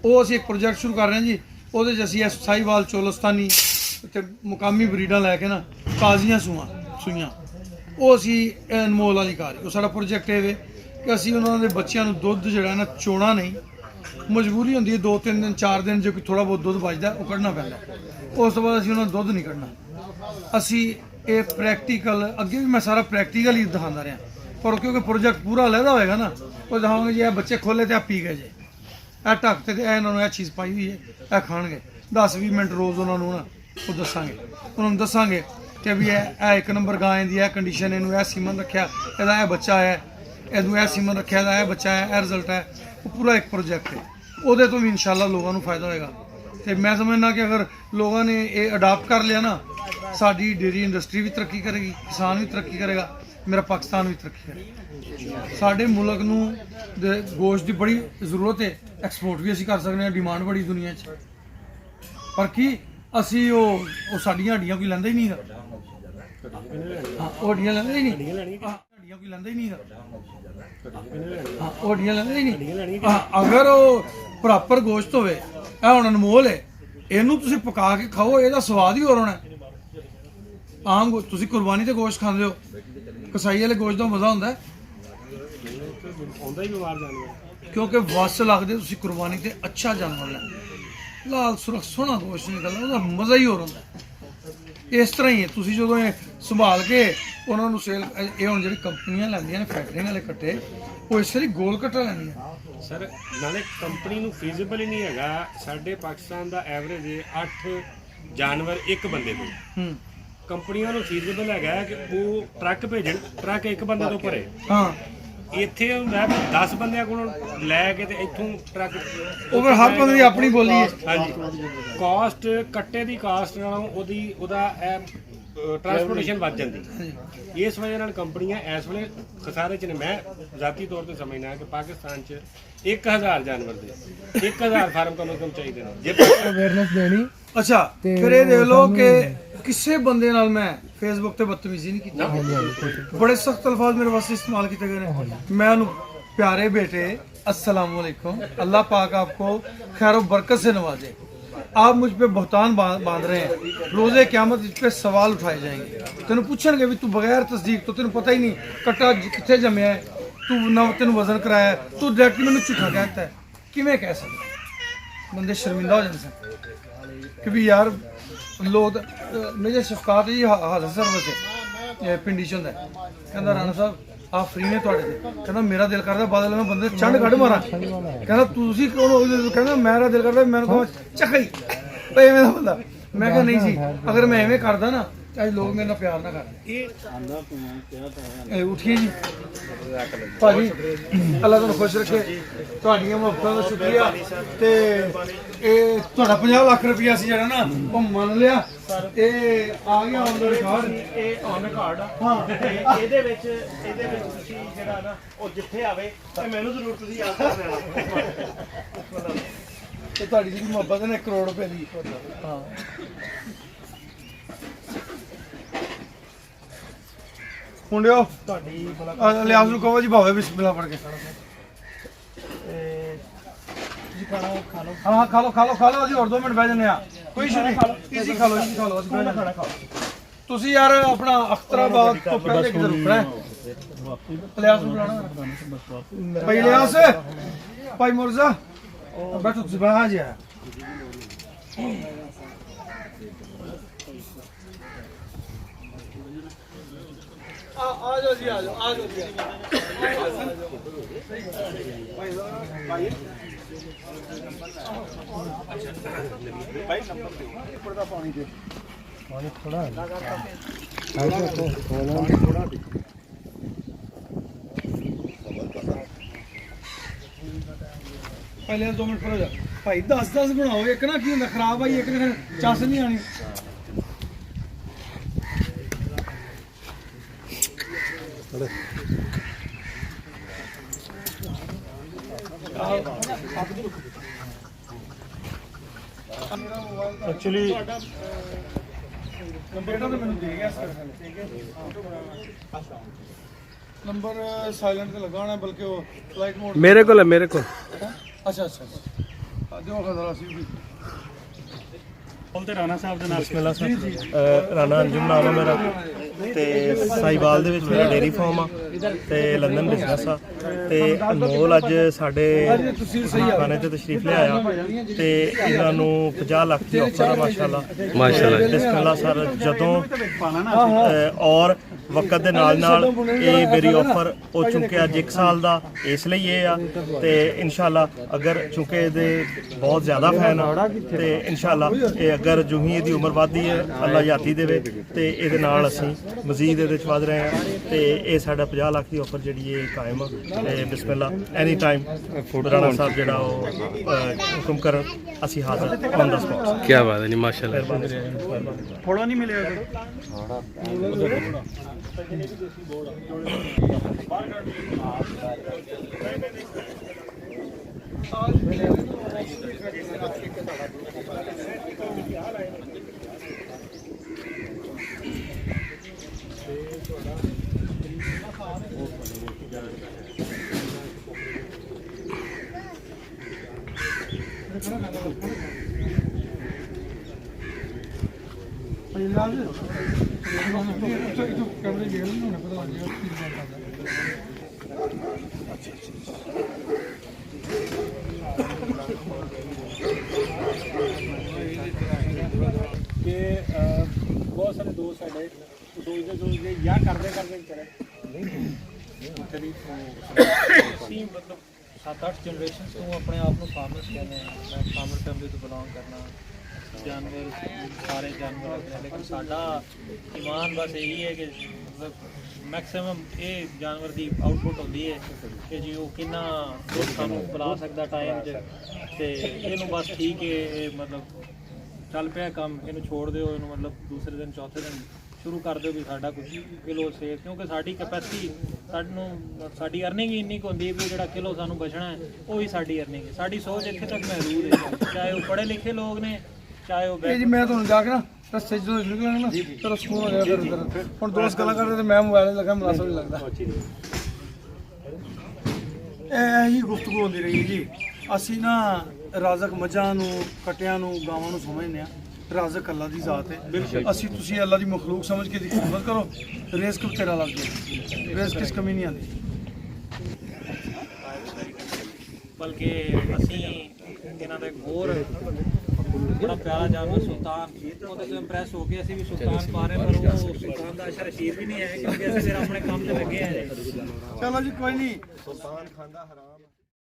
ਉਹ ਅਸੀਂ ਇੱਕ ਪ੍ਰੋਜੈਕਟ ਸ਼ੁਰੂ ਕਰ ਰਹੇ ਹਾਂ ਜੀ। ਉਹਦੇ 'ਚ ਅਸੀਂ ਸਾਹੀਵਾਲ ਚੋਲਸਤਾਨੀ ਤੇ ਮੁਕਾਮੀ ਬਰੀਡਾਂ ਲੈ ਕੇ ਨਾ ਤਾਜ਼ੀਆਂ ਸੂਈਆਂ ਉਹ ਅਸੀਂ ਅਨਮੋਲ ਵਾਲੀ ਘਰ ਉਹ ਸਾਡਾ ਪ੍ਰੋਜੈਕਟ ਇਹ ਵੇ ਕਿ ਅਸੀਂ ਉਹਨਾਂ ਦੇ ਬੱਚਿਆਂ ਨੂੰ ਦੁੱਧ ਜਿਹੜਾ ਨਾ ਚੋਣਾ ਨਹੀਂ, ਮਜਬੂਰੀ ਹੁੰਦੀ ਹੈ 2-3 ਦਿਨ 4 ਦਿਨ ਜੇ ਕੋਈ ਥੋੜਾ ਬਹੁਤ ਦੁੱਧ ਬਚਦਾ ਉਹ ਕੱਢਣਾ ਪੈਂਦਾ, ਉਸ ਤੋਂ ਬਾਅਦ ਅਸੀਂ ਉਹਨਾਂ ਨੂੰ ਦੁੱਧ ਨਹੀਂ ਕੱਢਣਾ। ਅਸੀਂ ਇਹ ਪ੍ਰੈਕਟੀਕਲ ਅੱਗੇ ਵੀ ਮੈਂ ਸਾਰਾ ਪ੍ਰੈਕਟੀਕਲ ਹੀ ਦਿਖਾਉਂਦਾ ਰਿਹਾ, ਪਰ ਕਿਉਂਕਿ ਪ੍ਰੋਜੈਕਟ ਪੂਰਾ ਲੈਦਾ ਹੋਏਗਾ ਨਾ ਉਹ ਦਿਖਾਵਾਂਗੇ ਜੀ ਇਹ ਬੱਚੇ ਖੋਲੇ ਤੇ ਆ ਪੀ ਗਏ ਜੇ, ਇਹ ਢੱਕ ਤੇ ਇਹ ਇਹਨਾਂ ਨੂੰ ਇਹ ਚੀਜ਼ ਪਾਈ ਹੋਈ ਹੈ ਇਹ ਖਾਣਗੇ। 10-20 ਮਿੰਟ ਰੋਜ਼ ਉਹਨਾਂ ਨੂੰ ਨਾ ਉਹ ਦੱਸਾਂਗੇ, ਉਹਨਾਂ ਨੂੰ ਦੱਸਾਂਗੇ ਕਿ ਵੀ ਇਹ 1 ਨੰਬਰ ਗਾਂ ਦੀ ਇਹ ਕੰਡੀਸ਼ਨ, ਇਹਨੂੰ ਇਹ ਸੀਮਨ ਰੱਖਿਆ, ਇਹਦਾ ਇਹ ਬੱਚਾ ਹੈ, ਇਹਨੂੰ ਇਹ ਸੀਮਨ ਰੱਖਿਆ, ਇਹਦਾ ਇਹ ਬੱਚਾ ਹੈ, ਇਹ ਰਿਜ਼ਲਟ ਹੈ। ਉਹ ਪੂਰਾ ਇੱਕ ਪ੍ਰੋਜੈਕਟ ਹੈ, ਉਹਦੇ ਤੋਂ ਵੀ ਇਨਸ਼ਾਅੱਲਾ ਲੋਕਾਂ ਨੂੰ ਫਾਇਦਾ ਹੋਏਗਾ। ਤੇ ਮੈਂ ਸਮਝਦਾ ਕਿ ਅਗਰ ਲੋਕਾਂ ਨੇ ਇਹ ਅਡਾਪਟ ਕਰ ਲਿਆ ਨਾ, ਸਾਡੀ ਡੇਅਰੀ ਇੰਡਸਟਰੀ ਵੀ ਤਰੱਕੀ ਕਰੇਗੀ, ਕਿਸਾਨ ਵੀ ਤਰੱਕੀ ਕਰੇਗਾ, ਮੇਰਾ ਪਾਕਿਸਤਾਨ ਵੀ ਤਰੱਕੀ ਕਰੇਗਾ। ਸਾਡੇ ਮੁਲਕ ਨੂੰ ਗੋਸ਼ਤ ਦੀ ਬੜੀ ਜ਼ਰੂਰਤ ਹੈ, ਐਕਸਪੋਰਟ ਵੀ ਅਸੀਂ ਕਰ ਸਕਦੇ ਹਾਂ, ਡਿਮਾਂਡ ਬੜੀ ਦੁਨੀਆ 'ਚ, ਪਰ ਕੀ ਅਸੀਂ ਉਹ ਸਾਡੀਆਂ ਹੱਡੀਆਂ ਕੋਈ ਲੈਂਦਾ ਹੀ ਨਹੀਂ ਗਾ। ਉਹ ਹੱਡੀਆਂ ਲੈਂਦਾ ਹੀ ਨਹੀਂ, ਹੱਡੀਆਂ ਕੋਈ ਲੈਂਦਾ ਹੀ ਨਹੀਂ ਗਾ। ਉਹ ਹੱਡੀਆਂ ਲੈਂਦਾ ਹੀ ਨਹੀਂ। ਅਗਰ ਉਹ ਪ੍ਰੋਪਰ ਗੋਸ਼ਤ ਹੋਵੇ, ਇਹ ਹੁਣ ਅਨਮੋਲ ਹੈ, ਇਹਨੂੰ ਤੁਸੀਂ ਪਕਾ ਕੇ ਖਾਓ, ਇਹਦਾ ਸਵਾਦ ਹੀ ਹੋਰ ਹੋਣਾ। ਆਮ ਤੁਸੀਂ ਕੁਰਬਾਨੀ ਤੇ ਗੋਸ਼ਤ ਖਾਂਦੇ ਹੋ, ਕਸਾਈ ਵਾਲੇ ਗੋਸ਼ਤ ਦਾ ਮਜ਼ਾ ਹੁੰਦਾ ਕਿਉਂਕਿ ਵਸ ਲੱਗਦੇ ਤੁਸੀਂ ਕੁਰਬਾਨੀ ਤੇ ਅੱਛਾ ਜਾਨਵਰ ਲੈ, ਲਾਲ ਸੁਰਖ ਸੋਹਣਾ ਗੋਸ਼ਤ ਨਿਕਲਦਾ, ਉਹਦਾ ਮਜ਼ਾ ਹੀ ਹੋਰ ਹੁੰਦਾ। ਇਸ ਤਰ੍ਹਾਂ ਹੀ ਹੈ, ਤੁਸੀਂ ਜਦੋਂ ਇਹ ਸੰਭਾਲ ਕੇ ਉਹਨਾਂ ਨੂੰ ਸੇਲ, ਇਹ ਹੁਣ ਜਿਹੜੀ ਕੰਪਨੀਆਂ ਲੈਂਦੀਆਂ ਨੇ ਫੈਕਟਰੀਆਂ ਵਾਲੇ ਕੱਟੇ, ਉਹ ਇਸ ਲਈ ਗੋਲ ਕੱਟਾ ਲੈਂਦੀਆਂ ਸਰ। ਨਾਲੇ ਕੰਪਨੀ ਨੂੰ ਫੀਜ਼ੀਬਲ ਹੀ ਨਹੀਂ ਹੈਗਾ। ਸਾਡੇ ਪਾਕਿਸਤਾਨ ਦਾ ਐਵਰੇਜ ਹੈ 8 ਜਾਨਵਰ ਇੱਕ ਬੰਦੇ ਤੋਂ। ਕੰਪਨੀਆਂ ਨੂੰ ਫੀਜ਼ੀਬਲ ਹੈਗਾ ਕਿ ਉਹ ਟਰੱਕ ਭੇਜਣ, ਟਰੱਕ ਇੱਕ ਬੰਦੇ ਤੋਂ ਭਰੇ। ਹਾਂ, ਇੱਥੇ ਹੁੰਦਾ 10 ਬੰਦਿਆਂ ਕੋਲੋਂ ਲੈ ਕੇ ਤੇ ਇੱਥੋਂ ਟਰੱਕ, ਉਹ ਫਿਰ ਹਰ ਬੰਦੇ ਦੀ ਆਪਣੀ ਬੋਲੀ ਹੈ। ਹਾਂਜੀ, ਕਾਸਟ ਕੱਟੇ ਦੀ ਕਾਸਟ ਨਾਲੋਂ ਉਹਦਾ ਟਰਾਂਸਪੋਰਟੇਸ਼ਨ ਵੱਧ ਜਾਂਦੀ। ਇਸ ਵਜ੍ਹਾ ਨਾਲ ਕੰਪਨੀਆਂ ਇਸ ਵੇਲੇ ਖਸਾਰੇ 'ਚ ਨੇ। ਮੈਂ ਜ਼ਾਤੀ ਤੌਰ ਤੇ ਸਮਝਦਾ ਕਿ ਪਾਕਿਸਤਾਨ 'ਚ 1000 ਜਾਨਵਰ ਦੇ 1000 ਫਾਰਮ ਕਮ ਤੋਂ ਚਾਹੀਦੇ ਨੇ ਜੇ ਅਵੇਅਰਨੈਸ ਦੇਣੀ। ਅੱਛਾ, ਫਿਰ ਇਹ ਦੇਖ ਲਓ ਕਿ ਕਿਸੇ ਬੰਦੇ ਨਾਲ ਮੈਂ ਫੇਸਬੁੱਕ ਤੇ ਬਦਤਮੀਜ਼ੀ ਨਹੀਂ ਕੀਤੀ, ਬੜੇ ਸਖਤ ਅਲਫਾਜ਼ ਮੇਰੇ ਵਾਸਤੇ ਇਸਤੇਮਾਲ ਕੀਤੇ गए ਨੇ। मैं ਉਹਨੂੰ प्यारे बेटे अस्सलाम वालेकुम, अल्लाह पाक आपको खैर बरकत से नवाजे, आप मुझ पे बहुतान बांध रहे हैं, रोज़े क़यामत इस पे सवाल उठाए जाएंगे। तेन पूछणगे भी तू बगैर तस्दीक तो तेन पता ही नहीं कट्टा कितने जमया है, तू ना तेन वजन कराया, तू डायरेक्ट मैंने झूठा कहता है, किवें कह सकदा। बंदे शर्मिंदा हो जाते सन कि भी यार लोग मेरे शफकात जी हाजर सर्विस पिंडी च होंदा, कहंदा राणा साहब ਆ ਫਰੀ ਨੇ ਤੁਹਾਡੇ ਤੇ, ਕਹਿੰਦਾ ਮੇਰਾ ਦਿਲ ਕਰਦਾ ਬਾਦਲ ਮੈਂ ਬੰਦੇ ਚੰਡ ਕੱਢ ਮਾਰਾਂ, ਕਹਿੰਦਾ ਤੁਸੀਂ ਕੌਣ ਹੋ, ਕਹਿੰਦਾ ਮੇਰਾ ਦਿਲ ਕਰਦਾ ਮੈਨੂੰ ਕਹਾਂ ਚੱਕਈ ਐਵੇਂ ਦਾ ਬੰਦਾ। ਮੈਂ ਕਿਹਾ ਨਹੀਂ ਜੀ, ਅਗਰ ਮੈਂ ਐਵੇਂ ਕਰਦਾ ਨਾ ਚਾਹੇ ਲੋਕ ਮੇਰੇ ਨਾਲ ਪਿਆਰ ਨਾ ਕਰਦੇ। ਇਹ ਉੱਠੀਏ ਜੀ ਭਾਜੀ, ਅੱਲਾ ਤੁਹਾਨੂੰ ਖੁਸ਼ ਰੱਖੇ, ਤੁਹਾਡੀਆਂ ਮੁਹੱਬਤਾਂ ਦਾ ਸ਼ੁਕਰੀਆ। ਤੇ ਇਹ ਤੁਹਾਡਾ 50 ਲੱਖ ਰੁਪਇਆ ਸੀ ਜਿਹੜਾ ਨਾ ਉਹ ਮੰਨ ਲਿਆ, ਇਹ ਆ ਗਿਆ ਔਨ ਦਾ ਰਿਕਾਰਡ। ਇਹ ਔਨ ਰਿਕਾਰਡ ਆ। ਹਾਂ, ਇਹਦੇ ਵਿੱਚ ਤੁਸੀਂ ਜਿਹੜਾ ਨਾ ਉਹ ਜਿੱਥੇ ਆਵੇ ਤੇ ਮੈਨੂੰ ਜ਼ਰੂਰ ਤੁਸੀਂ ਯਾਦ ਕਰ ਲੈਣਾ। ਤੇ ਤੁਹਾਡੀ ਜਿਹੜੀ ਮੁਹੱਬਤ ਹੈ ਨਾ 1 ਕਰੋੜ ਰੁਪਏ ਦੀ। ਹਾਂ, ਮੁੰਡਿਓ ਤੁਹਾਡੀ ਲਿਆਸ ਨੂੰ ਕਹੋ ਜੀ ਭਾਵੇਂ ਬਿਸਮਿਲ੍ਲਾ ਪੜ੍ਹ ਕੇ। ਤੁਸੀਂ ਖਾਣਾ ਖਾ ਲਓ। ਹਾਂ ਖਾ ਲਓ ਅਸੀਂ ਹੋਰ 2 ਮਿੰਟ ਬਹਿ ਜੰਨੇ ਆ, ਕੋਈ ਇਸ਼ੂ ਨਹੀਂ, ਈਜ਼ੀ ਖਾ ਲਓ ਅਸੀਂ ਬਹਿ ਜਾਂਦੇ। ਖਾਣਾ ਖਾਓ। ਤੁਸੀਂ ਯਾਰ ਆਪਣਾ ਅਖਤਰਾਬਾਦ ਤੋਂ ਪਹਿਲੇ ਕਿਧਰ ਰੁਕਣਾ ਹੈ? ਲਿਆਸ ਨੂੰ ਬੁਲਾਣਾ ਭਾਈ, ਲਿਆਸ ਭਾਈ ਮੁਰਜ਼ਾ ਬੈਠੋ ਤੁਸੀਂ ਬਾਹਰ ਜਾ। ਆ ਜਾਓ ਜੀ, ਆ ਜਾਓ ਜੀ। ਭਾਈ ਨੰਬਰ ਦਿਓ, ਉੱਪਰ ਦਾ ਪਾਣੀ ਦੇ ਪਾਣੀ ਥੋੜਾ ਪਹਿਲੇ 2 ਮਿੰਟ ਹੋ ਜਾ ਭਾਈ, 10 ਬਣਾਓ, ਇੱਕ ਨਾ ਕੀ ਹੁੰਦਾ ਖਰਾਬ ਆਈ, ਇੱਕ ਦਿਨ ਚੱਸ ਨਹੀਂ ਆਣੀ। ਐਕਚੁਅਲੀ ਨੰਬਰ ਤਾਂ ਮੈਨੂੰ ਦੇ ਗਿਆ ਸਰ, ਨੰਬਰ ਸਾਇਲੈਂਟ ਤੇ ਲਗਾ ਹੋਣਾ, ਬਲਕਿ ਉਹ ਫਲਾਈਟ ਮੋਡ ਮੇਰੇ ਕੋਲ ਹੈ, ਮੇਰੇ ਕੋਲ। ਅੱਛਾ ਦਿਓ ਖਜ਼ਰਾ ਸੀ ਵੀ ਬੋਲਦੇ ਰਾਣਾ ਸਾਹਿਬ ਦੇ ਨਾਲ ਬਿਸਮਿਲ੍ਲਾ ਸਾਹਿਬ। ਰਾਣਾ ਅੰਜੁਮ ਨਾਮ ਹੈ ਮੇਰਾ ਤੇ ਸਾਈਵਾਲ ਦੇ ਵਿੱਚ ਮੇਰਾ ਡੇਅਰੀ ਫਾਰਮ ਆ ਤੇ ਲੰਡਨ ਬਿਜ਼ਨਸ ਆ ਤੇ ਅਨਮੋਲ ਅੱਜ ਸਾਡੇ ਖਾਣੇ ਤੇ ਤਸ਼ਰੀਫ ਲਿਆਇਆ ਤੇ ਇਹਨਾਂ ਨੂੰ 50 ਲੱਖ ਦੀ ਆਫਰ ਆ ਮਾਸ਼ਾਅੱਲਾ ਬਿਸਮਿਲ੍ਲਾ ਸਰ। ਜਦੋਂ ਔਰ ਵਕਤ ਦੇ ਨਾਲ ਨਾਲ ਇਹ ਮੇਰੀ ਆਫਰ ਹੋ ਚੁੱਕਿਆ ਅੱਜ 1 ਸਾਲ ਦਾ, ਇਸ ਲਈ ਇਹ ਆ ਤੇ ਇਨਸ਼ਾਅੱਲਾ ਅਗਰ ਚੁੱਕੇ ਇਹਦੇ ਬਹੁਤ ਜ਼ਿਆਦਾ ਫੈਨ ਆ ਤੇ ਇਨਸ਼ਾਅੱਲਾ ਇਹ ਅਗਰ ਜੋ ਹੀ ਇਹਦੀ ਉਮਰ ਵੱਧਦੀ ਹੈ ਅੱਲਾ ਯਾਤੀ ਦੇਵੇ ਤੇ ਇਹਦੇ ਨਾਲ ਅਸੀਂ ਮਜ਼ੀਦ ਇਹਦੇ 'ਚ ਵੱਧ ਰਹੇ ਹਾਂ ਤੇ ਇਹ ਸਾਡਾ 50 ਲੱਖ ਦੀ ਆਫਰ ਜਿਹੜੀ ਇਹ ਕਾਇਮ ਆ ਤੇ ਬਿਸਮਿਲ੍ਲਾ ਐਨੀ ਟਾਈਮ ਰਾਣਾ ਸਾਹਿਬ ਜਿਹੜਾ ਉਹ ਹੁਕਮ ਕਰਨ ਅਸੀਂ ਹਾਜ਼ਰ ਔਨ ਦਾ ਸਪੌਟ। ਕੀ ਬਾਤ ਹੈ ਜੀ ਮਾਸ਼ਾਅੱਲਾ। ਥੋੜਾ ਨਹੀਂ ਮਿਲਿਆ ਕਮਰੇ ਗੇੜ ਨੂੰ ਹੋਣਾ ਪਤਾ ਲੱਗ ਗਿਆ ਕਿ ਬਹੁਤ ਸਾਰੇ ਦੋਸਤ ਸਾਡੇ ਸੋਚਦੇ ਜਾਂ ਕਰਦੇ ਚਲੇ ਅਸੀਂ ਮਤਲਬ 7-8 ਜਨਰੇਸ਼ਨ ਤੋਂ ਆਪਣੇ ਆਪ ਨੂੰ ਫਾਰਮਰਸ ਕਹਿੰਦੇ ਹਾਂ। ਮੈਂ ਫਾਰਮਰ ਫੈਮਿਲੀ ਤੋਂ ਬਿਲੋਂਗ ਕਰਨਾ। ਜਾਨਵਰ ਸਾਰੇ ਜਾਨਵਰ ਹੁੰਦੇ ਨੇ ਲੇਕਿਨ ਸਾਡਾ ਇਮਾਨ ਬਸ ਇਹੀ ਹੈ ਕਿ ਮਤਲਬ ਮੈਕਸਿਮਮ ਇਹ ਜਾਨਵਰ ਦੀ ਆਊਟਪੁੱਟ ਹੁੰਦੀ ਹੈ ਕਿ ਜੀ ਉਹ ਕਿੰਨਾ ਦੁੱਧ ਸਾਨੂੰ ਪਿਲਾ ਸਕਦਾ ਟਾਈਮ 'ਚ ਤੇ ਇਹਨੂੰ ਬਸ ਠੀਕ ਹੈ ਇਹ ਮਤਲਬ ਚੱਲ ਪਿਆ ਕੰਮ, ਇਹਨੂੰ ਛੋੜ ਦਿਓ, ਇਹਨੂੰ ਮਤਲਬ ਦੂਸਰੇ ਦਿਨ ਚੌਥੇ ਦਿਨ ਸ਼ੁਰੂ ਕਰ ਦਿਓ ਵੀ ਸਾਡਾ ਕੁਝ ਕਿਲੋ ਸੇਲ, ਕਿਉਂਕਿ ਸਾਡੀ ਕੈਪੈਸਿਟੀ ਸਾਡੀ ਅਰਨਿੰਗ ਹੀ ਇੰਨੀ ਕੁ ਹੁੰਦੀ ਹੈ ਵੀ ਜਿਹੜਾ ਕਿਲੋ ਸਾਨੂੰ ਬਚਣਾ ਹੈ ਉਹ ਹੀ ਸਾਡੀ ਅਰਨਿੰਗ ਹੈ। ਸਾਡੀ ਸੋਚ ਇੱਥੇ ਤੱਕ ਮਹਿਦੂਦ ਹੈ, ਚਾਹੇ ਉਹ ਪੜ੍ਹੇ ਲਿਖੇ ਲੋਕ ਨੇ ਚਾਹੇ ਉਹ ਇਹ ਜੀ ਮੈਂ ਤੁਹਾਨੂੰ ਜਾ ਕੇ ਨਾ ਰਸਤੇ 'ਚ ਜਦੋਂ ਨਿਕਲਾਂਗਾ ਨਾ ਤੇਰਾ ਸਕੂਨ ਹੋ ਗਿਆ ਫਿਰ ਹੁਣ ਦੋਸਤ ਗੱਲਾਂ ਕਰਦੇ ਤੇ ਮੈਂ ਮੋਬਾਈਲ ਲੱਗਾ ਮੁਨਾਸਬ ਨਹੀਂ ਲੱਗਦਾ। ਇਹ ਹੀ ਗੁਫ਼ਤਗੂ ਹੁੰਦੀ ਰਹੀ ਜੀ। ਅਸੀਂ ਨਾ ਰਾਜ਼ਕ ਮੱਝਾਂ ਨੂੰ ਕੱਟਿਆਂ ਨੂੰ ਗਾਵਾਂ ਨੂੰ ਸਮਝਦੇ ਹਾਂ, ਰਾਜ਼ਕ ਅੱਲਾ ਦੀ ਜ਼ਾਤ ਹੈ। ਅਸੀਂ ਤੁਸੀਂ ਅੱਲਾ ਦੀ ਮਖਲੂਕ ਸਮਝ ਕੇ ਦੀ ਖਿਦਮਤ ਕਰੋ, ਰਿਜ਼ਕ ਤੇਰਾ ਲੱਗ ਜਾਏ, ਰਿਜ਼ਕ ਕਿਸ ਕਮੀ ਨਹੀਂ ਆਉਂਦੀ। ਬਲਕਿ ਅਸੀਂ ਇਹਨਾਂ ਦਾ ਇੱਕ ਹੋਰ ਬੜਾ ਪਿਆਰਾ ਜਾਨਵਰ ਸੁਲਤਾਨ, ਉਹਦੇ ਤੋਂ ਇੰਪ੍ਰੈਸ ਹੋ ਕੇ ਅਸੀਂ ਵੀ ਸੁਲਤਾਨ ਪਾ ਰਹੇ, ਪਰ ਉਹ ਸੁਲਤਾਨ ਦਾ ਅਸ਼ਰ ਰਸ਼ੀਦ ਵੀ ਨਹੀਂ ਹੈ ਕਿਉਂਕਿ ਅਸੀਂ ਸਿਰ ਆਪਣੇ ਕੰਮ ਤੇ ਲੱਗੇ ਹਾਂ। ਚਲੋ ਜੀ ਕੋਈ ਨਹੀਂ। ਸੁਲਤਾਨ ਖਾਂਦਾ ਹਰਾਮ।